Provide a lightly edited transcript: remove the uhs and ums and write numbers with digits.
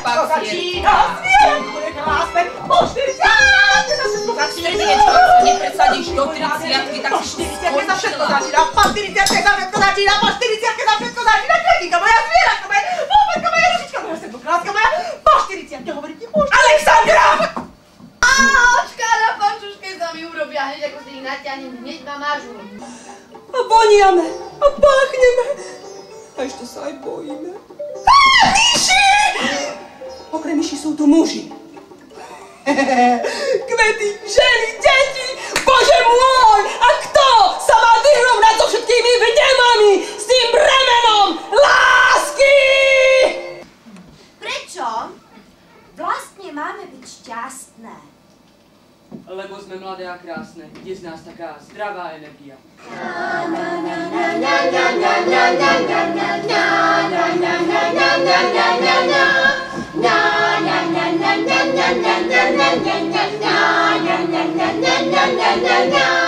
začína, zvieratko je krásne, po 40-ke sa všetko začína. Ak nepresadíš do 30-ky, tak si po 40-ke sa všetko začína, po 40-ke sa všetko začína, po 40-ke sa všetko začína, kretinka moja, zvieratko moja, popadka moja, ružička moja, sebokrátka moja, po 40-ke hovoriť nemôžem. Alexandra! Očka na pančuške sa mi urobia, hneď ako si ich natiahnem, hneď ma mažú. A voniame, a páchneme, a ešte sa aj bojíme. Myši! Okrem myši sú tu muži. Kvety, ženy, deti, Bože môj! A kto sa má vyrovnať so všetkými vnemami, s tým bremenom lásky? Prečo? Vlastne máme byť šťastné. Lebo sme mladé a krásne, je z nás taká zdravá energia. Na